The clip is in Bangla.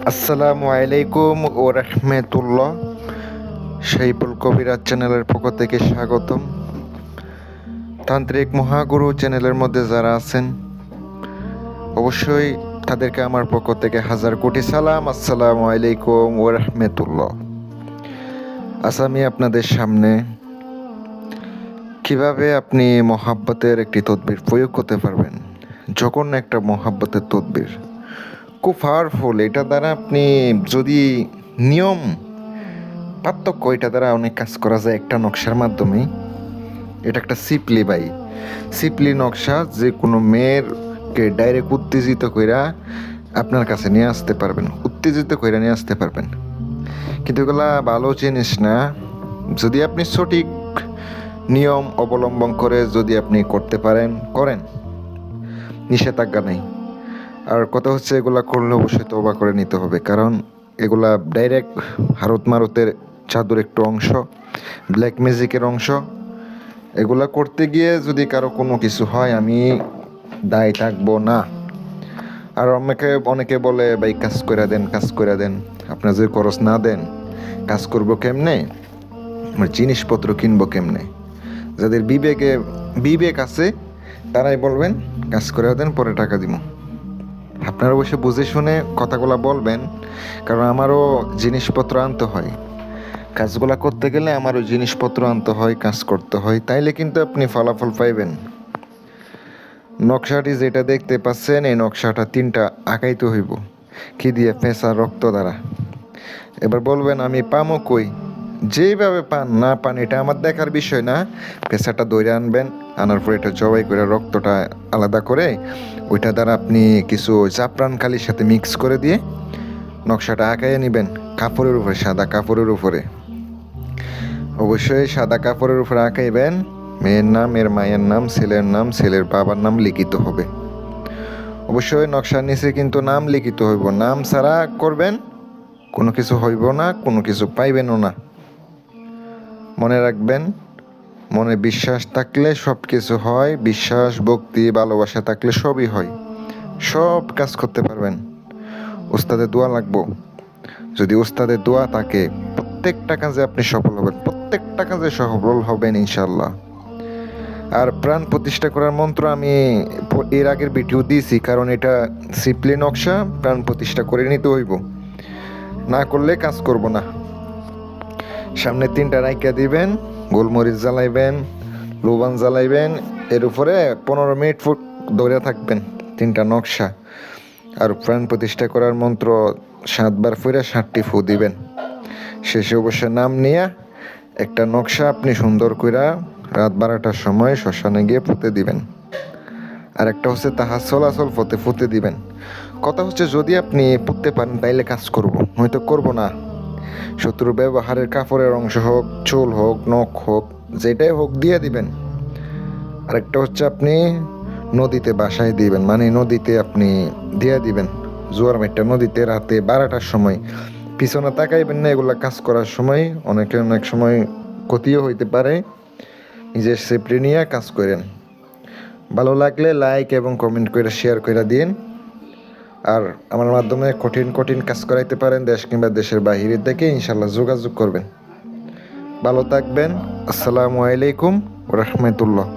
আসসালামু আলাইকুম ও রহমতুল্লাহ। শৈপুল কবিরাজ চ্যানেলের পক্ষ থেকে স্বাগতম। তান্ত্রিক মহাগুরু চ্যানেলের মধ্যে যারা আছেন অবশ্যই তাদেরকে আমার পক্ষ থেকে হাজার কোটি সালাম। আসসালামু আলাইকুম ও রহমতুল্লাহ। আজ আমি আপনাদের সামনে কিভাবে আপনি মহাব্বতের একটি তদবির প্রয়োগ করতে পারবেন। জঘন্য একটা মহাব্বতের তদবির, খুব পাওয়ারফুল। এটা দ্বারা আপনি যদি নিয়ম পার্থক্য, এটা দ্বারা অনেক কাজ করা যায় একটা নকশার মাধ্যমে। এটা একটা সিপলি নকশা, যে কোনো মেয়েরকে ডাইরেক্ট উত্তেজিত কইরা আপনার কাছে নিয়ে আসতে পারবেন, কিন্তু এগুলা ভালো জিনিস না। যদি আপনি সঠিক নিয়ম অবলম্বন করে যদি আপনি করতে পারেন, করেন, নিষেধাজ্ঞা নেই। আর কথা হচ্ছে, এগুলা করলে অবশ্যই তওবা করে নিতে হবে, কারণ এগুলা ডাইরেক্ট হারত মারতের জাদুর একটু অংশ, ব্ল্যাক ম্যাজিকের অংশ। এগুলা করতে গিয়ে যদি কারো কোনো কিছু হয়, আমি দায়ী থাকবো না। আর অনেকে বলে, ভাই কাজ করে দেন। আপনার যদি খরচ না দেন, কাজ করবো কেমনে, আমার জিনিসপত্র কিনবো কেমনে? যাদের বিবেক আছে তারাই বলবেন কাজ করে দেন, পরে টাকা দিব। আপনারা অবশ্যই বুঝে শুনে কথাগুলো বলবেন, কারণ আমারও জিনিসপত্র আনতে হয়। কাজগুলা করতে গেলে আমারও জিনিসপত্র আনতে হয়, কাজ করতে হয়, তাইলে কিন্তু আপনি ফলাফল পাইবেন। নকশাটি যেটা দেখতে পাচ্ছেন, এই নকশাটা 3টা আঁকাইতে হইব। কি দিয়ে? পেঁচা রক্ত দ্বারা। এবার বলবেন, আমি পামো কই? যেইভাবে পান না পান এটা আমার দেখার বিষয় না। পেঁচাটা দইরে আনবেন, আনার পর এটা জবাই করে রক্তটা আলাদা করে ওইটা দ্বারা আপনি কিছু জাফরান কালির সাথে মিক্স করে দিয়ে নকশাটা আঁকাইয়ে নেবেন কাপড়ের উপরে, সাদা কাপড়ের উপরে। অবশ্যই সাদা কাপড়ের উপরে আঁকাইবেন। মেয়ের নাম, এর মায়ের নাম, ছেলের নাম, ছেলের বাবার নাম লিখিত হবে। অবশ্যই নকশার নিচে কিন্তু নাম লিখিত হইব। নাম ছাড়া করবেন, কোনো কিছু হইব না, কোনো কিছু পাইবেনও না। মনে রাখবেন, মনে বিশ্বাস থাকলে সব কিছু হয়। বিশ্বাস, ভক্তি, ভালোবাসা থাকলে সবই হয়, সব কাজ করতে পারবেন। ওস্তাদের দোয়া লাগবো। যদি ওস্তাদের দোয়া থাকে, প্রত্যেকটা কাজে আপনি সফল হবেন ইনশাল্লাহ। আর প্রাণ প্রতিষ্ঠা করার মন্ত্র আমি এর আগের ভিডিও দিয়েছি, কারণ এটা সিপলি নকশা, প্রাণ প্রতিষ্ঠা করে নিতে হইব, না করলে কাজ করব না। সামনে 3টা রাইকা দিবেন, গোলমরিচ জ্বালাইবেন, লোবান জ্বালাইবেন, এর উপরে 15 মিনিট ধরে থাকবেন 3টা নকশা। আর প্রাণ প্রতিষ্ঠা করার মন্ত্র 7বার ফিরে 7টি ফু দিবেন। শেষে অবশ্যই নাম নিয়ে একটা নকশা আপনি সুন্দর কইরা রাত 12টার সময় শ্মশানে গিয়ে পুঁতে দিবেন। আর একটা হচ্ছে তাহা চলাচল পথে ফুতে দিবেন। কথা হচ্ছে, যদি আপনি পুঁততে পারেন তাইলে কাজ করব, হয়তো করব না। শত্রুর ব্যবহারের কাপড়ের অংশ হোক, চুল হোক, নখ হোক, যেটাই হোক দিয়ে দিবেন। আরেকটা হচ্ছে, আপনি নদীতে বাসায় দিবেন, মানে নদীতে আপনি দিয়ে দিবেন। জোয়ার মেটটা নদীতে রাতে 12টার সময়। পিছনে তাকাইবেন না এগুলা কাজ করার সময়, অনেক সময় ক্ষতিও হইতে পারে। নিজের সেফটি নিয়ে কাজ করেন। ভালো লাগলে লাইক এবং কমেন্ট করে শেয়ার করে দিন। আর আমার মাধ্যমে কঠিন কাজ করাইতে পারেন, দেশ কিংবা দেশের বাহিরের থেকে, ইনশাল্লাহ যোগাযোগ করবেন। ভালো থাকবেন। আসসালামু আলাইকুম রহমতুল্লাহ।